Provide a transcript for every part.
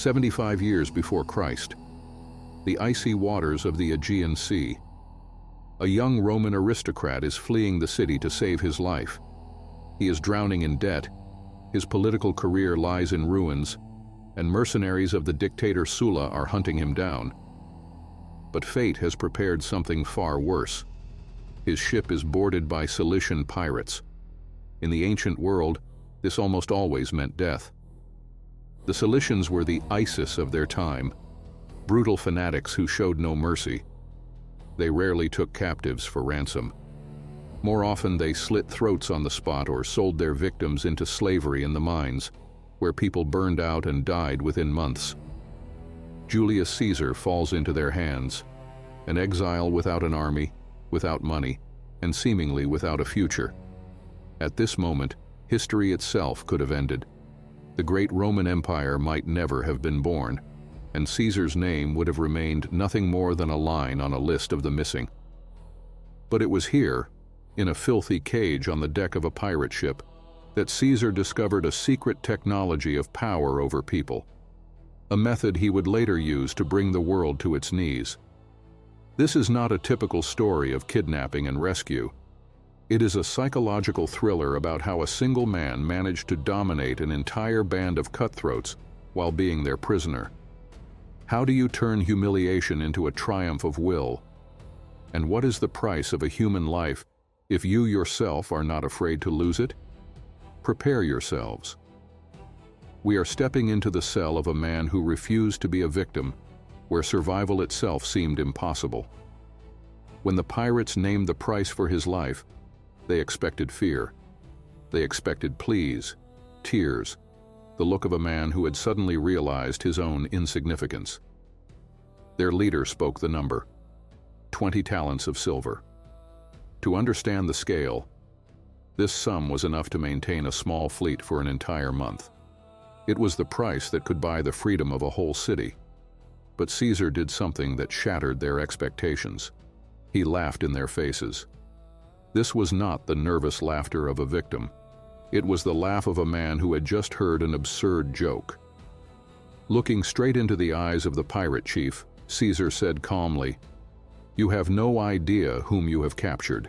75 years before Christ. The icy waters of the Aegean Sea. A young Roman aristocrat is fleeing the city to save his life. He is drowning in debt, his political career lies in ruins, and mercenaries of the dictator Sulla are hunting him down. But fate has prepared something far worse. His ship is boarded by Cilician pirates. In the ancient world, this almost always meant death. The Cilicians were the ISIS of their time, brutal fanatics who showed no mercy. They rarely took captives for ransom. More often they slit throats on the spot or sold their victims into slavery in the mines, where people burned out and died within months. Julius Caesar falls into their hands, an exile without an army, without money, and seemingly without a future. At this moment, history itself could have ended. The great Roman Empire might never have been born, and Caesar's name would have remained nothing more than a line on a list of the missing. But it was here, in a filthy cage on the deck of a pirate ship, that Caesar discovered a secret technology of power over people, a method he would later use to bring the world to its knees. This is not a typical story of kidnapping and rescue. It is a psychological thriller about how a single man managed to dominate an entire band of cutthroats while being their prisoner. How do you turn humiliation into a triumph of will? And what is the price of a human life if you yourself are not afraid to lose it? Prepare yourselves. We are stepping into the cell of a man who refused to be a victim, where survival itself seemed impossible. When the pirates named the price for his life, they expected fear. They expected pleas, tears, the look of a man who had suddenly realized his own insignificance. Their leader spoke the number: 20 talents of silver. To understand the scale, this sum was enough to maintain a small fleet for an entire month. It was the price that could buy the freedom of a whole city. But Caesar did something that shattered their expectations. He laughed in their faces. This was not the nervous laughter of a victim. It was the laugh of a man who had just heard an absurd joke. Looking straight into the eyes of the pirate chief, Caesar said calmly, "You have no idea whom you have captured.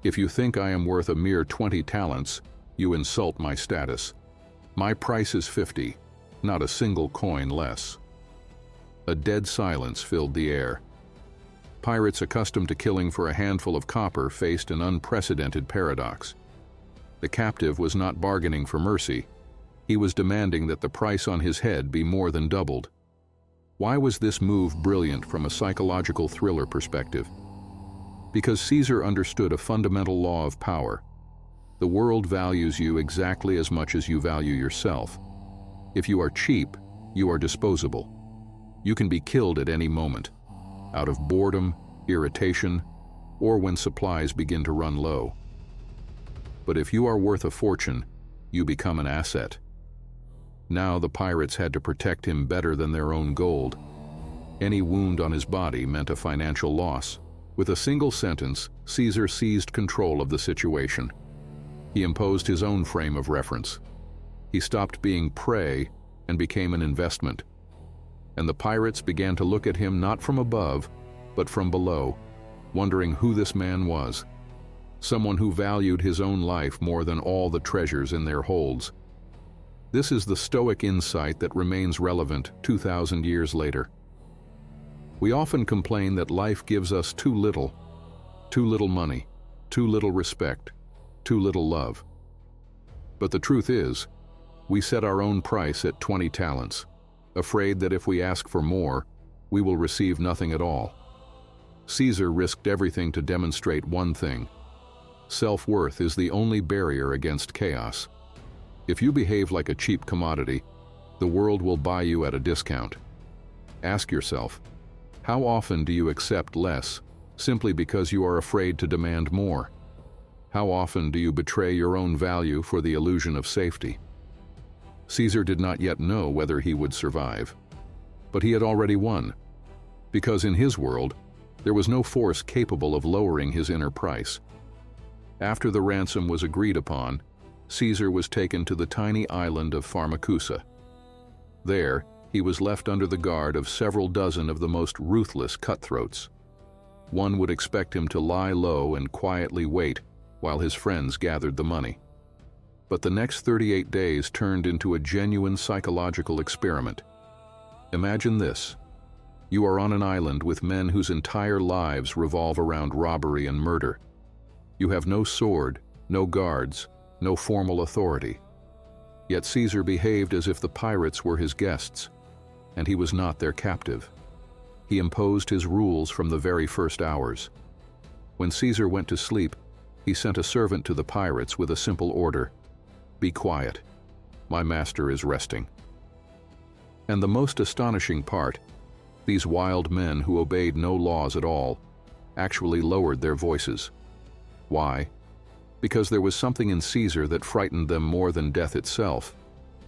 If you think I am worth a mere 20 talents, you insult my status. My price is 50, not a single coin less." A dead silence filled the air. Pirates accustomed to killing for a handful of copper faced an unprecedented paradox. The captive was not bargaining for mercy. He was demanding that the price on his head be more than doubled. Why was this move brilliant from a psychological thriller perspective? Because Caesar understood a fundamental law of power. The world values you exactly as much as you value yourself. If you are cheap, you are disposable. You can be killed at any moment, out of boredom, irritation, or when supplies begin to run low. But if you are worth a fortune, you become an asset. Now the pirates had to protect him better than their own gold. Any wound on his body meant a financial loss. With a single sentence, Caesar seized control of the situation. He imposed his own frame of reference. He stopped being prey and became an investment. And the pirates began to look at him not from above, but from below, wondering who this man was. Someone who valued his own life more than all the treasures in their holds. This is the Stoic insight that remains relevant 2,000 years later. We often complain that life gives us too little money, too little respect, too little love. But the truth is, we set our own price at 20 talents, afraid that if we ask for more, we will receive nothing at all. Caesar risked everything to demonstrate one thing: self-worth is the only barrier against chaos. If you behave like a cheap commodity, the world will buy you at a discount. Ask yourself, how often do you accept less simply because you are afraid to demand more? How often do you betray your own value for the illusion of safety? Caesar did not yet know whether he would survive, but he had already won, because in his world, there was no force capable of lowering his inner price. After the ransom was agreed upon, Caesar was taken to the tiny island of Pharmacusa. There, He was left under the guard of several dozen of the most ruthless cutthroats. One would expect him to lie low and quietly wait while his friends gathered the money. But the next 38 days turned into a genuine psychological experiment. Imagine this. You are on an island with men whose entire lives revolve around robbery and murder. You have no sword, no guards, no formal authority. Yet Caesar behaved as if the pirates were his guests, and he was not their captive. He imposed his rules from the very first hours. When Caesar went to sleep, he sent a servant to the pirates with a simple order: "Be quiet. My master is resting." And the most astonishing part, these wild men who obeyed no laws at all actually lowered their voices. Why? Because there was something in Caesar that frightened them more than death itself,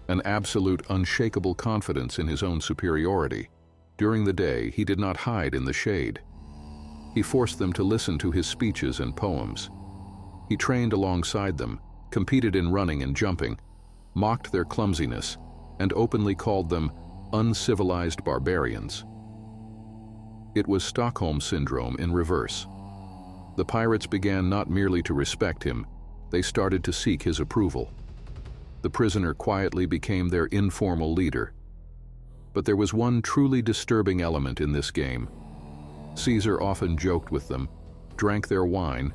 an absolute, unshakable confidence in his own superiority. During the day, he did not hide in the shade. He forced them to listen to his speeches and poems. He trained alongside them, competed in running and jumping, mocked their clumsiness, and openly called them uncivilized barbarians. It was Stockholm Syndrome in reverse. The pirates began not merely to respect him, they started to seek his approval. The prisoner quietly became their informal leader. But there was one truly disturbing element in this game. Caesar often joked with them, drank their wine,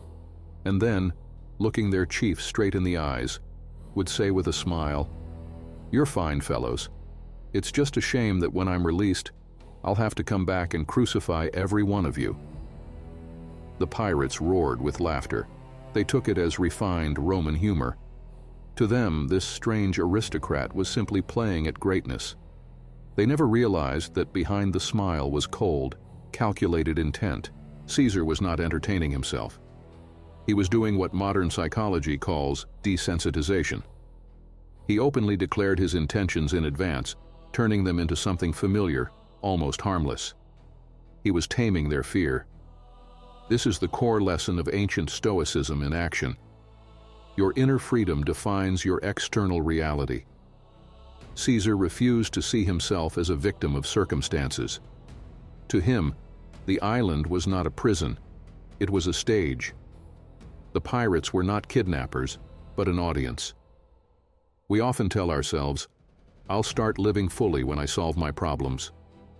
and then, looking their chief straight in the eyes, would say with a smile, "You're fine, fellows. It's just a shame that when I'm released, I'll have to come back and crucify every one of you." The pirates roared with laughter. They took it as refined Roman humor. To them, this strange aristocrat was simply playing at greatness. They never realized that behind the smile was cold, calculated intent. Caesar was not entertaining himself. He was doing what modern psychology calls desensitization. He openly declared his intentions in advance, turning them into something familiar, almost harmless. He was taming their fear. This is the core lesson of ancient Stoicism in action. Your inner freedom defines your external reality. Caesar refused to see himself as a victim of circumstances. To him, the island was not a prison, it was a stage. The pirates were not kidnappers, but an audience. We often tell ourselves, "I'll start living fully when I solve my problems,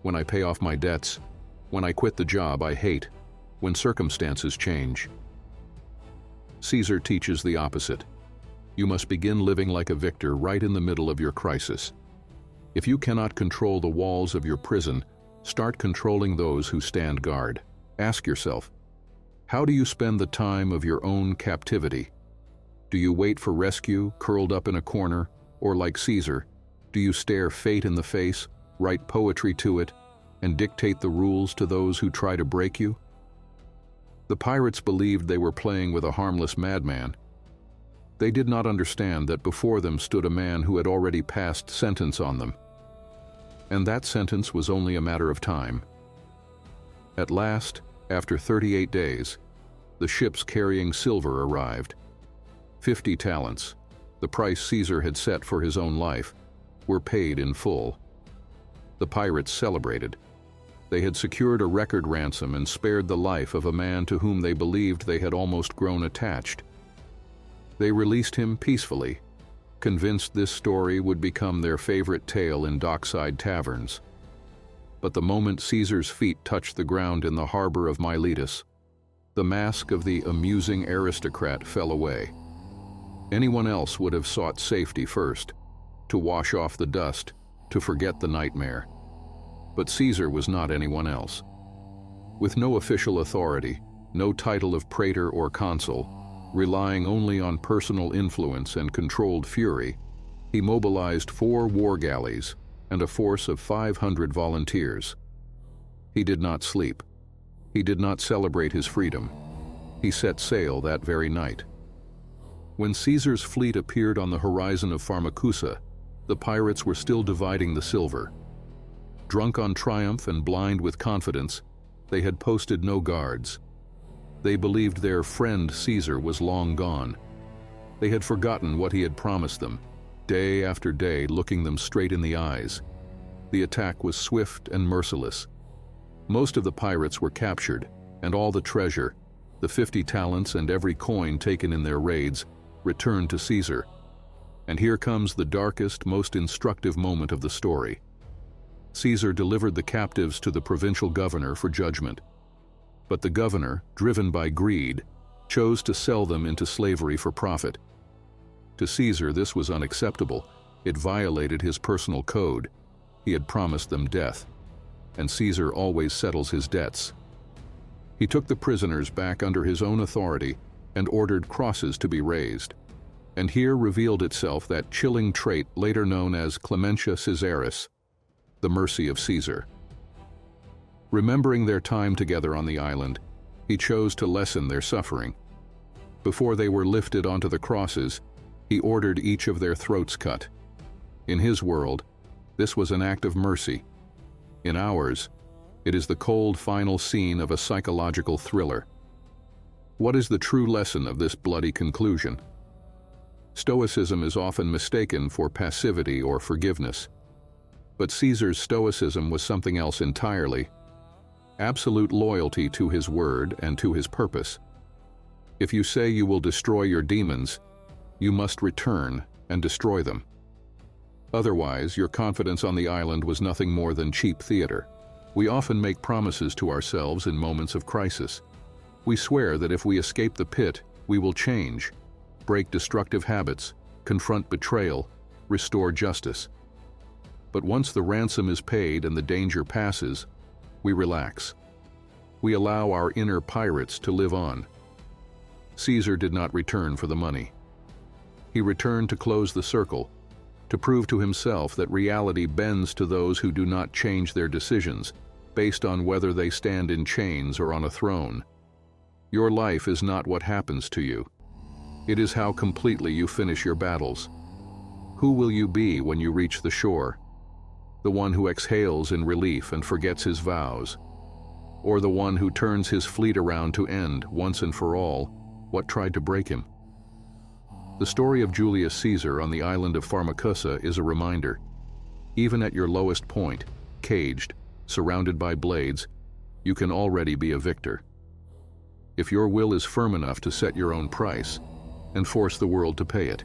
when I pay off my debts, when I quit the job I hate, when circumstances change." Caesar teaches the opposite. You must begin living like a victor right in the middle of your crisis. If you cannot control the walls of your prison, start controlling those who stand guard. Ask yourself, how do you spend the time of your own captivity? Do you wait for rescue, curled up in a corner, or like Caesar, do you stare fate in the face, write poetry to it, and dictate the rules to those who try to break you? The pirates believed they were playing with a harmless madman. They did not understand that before them stood a man who had already passed sentence on them. And that sentence was only a matter of time. At last, after 38 days, the ships carrying silver arrived. 50 talents, the price Caesar had set for his own life, were paid in full. The pirates celebrated. They had secured a record ransom and spared the life of a man to whom they believed they had almost grown attached. They released him peacefully, convinced this story would become their favorite tale in dockside taverns. But the moment Caesar's feet touched the ground in the harbor of Miletus, the mask of the amusing aristocrat fell away. Anyone else would have sought safety first, to wash off the dust, to forget the nightmare. But Caesar was not anyone else. With no official authority, no title of praetor or consul, relying only on personal influence and controlled fury, he mobilized 4 war galleys and a force of 500 volunteers. He did not sleep. He did not celebrate his freedom. He set sail that very night. When Caesar's fleet appeared on the horizon of Pharmacusa, the pirates were still dividing the silver. Drunk on triumph and blind with confidence, they had posted no guards. They believed their friend Caesar was long gone. They had forgotten what he had promised them, day after day looking them straight in the eyes. The attack was swift and merciless. Most of the pirates were captured, and all the treasure, the 50 talents and every coin taken in their raids, returned to Caesar. And here comes the darkest, most instructive moment of the story. Caesar delivered the captives to the provincial governor for judgment. But the governor, driven by greed, chose to sell them into slavery for profit. To Caesar, this was unacceptable. It violated his personal code. He had promised them death, and Caesar always settles his debts. He took the prisoners back under his own authority and ordered crosses to be raised. And here revealed itself that chilling trait later known as clementia Caesaris, the mercy of Caesar. Remembering their time together on the island, he chose to lessen their suffering. Before they were lifted onto the crosses, he ordered each of their throats cut. In his world, this was an act of mercy. In ours, it is the cold final scene of a psychological thriller. What is the true lesson of this bloody conclusion? Stoicism is often mistaken for passivity or forgiveness. But Caesar's stoicism was something else entirely: absolute loyalty to his word and to his purpose. If you say you will destroy your demons, you must return and destroy them. Otherwise, your confidence on the island was nothing more than cheap theater. We often make promises to ourselves in moments of crisis. We swear that if we escape the pit, we will change, break destructive habits, confront betrayal, restore justice. But once the ransom is paid and the danger passes, we relax. We allow our inner pirates to live on. Caesar did not return for the money. He returned to close the circle, to prove to himself that reality bends to those who do not change their decisions, based on whether they stand in chains or on a throne. Your life is not what happens to you. It is how completely you finish your battles. Who will you be when you reach the shore? The one who exhales in relief and forgets his vows? Or the one who turns his fleet around to end, once and for all, what tried to break him? The story of Julius Caesar on the island of Pharmacusa is a reminder. Even at your lowest point, caged, surrounded by blades, you can already be a victor. If your will is firm enough to set your own price and force the world to pay it.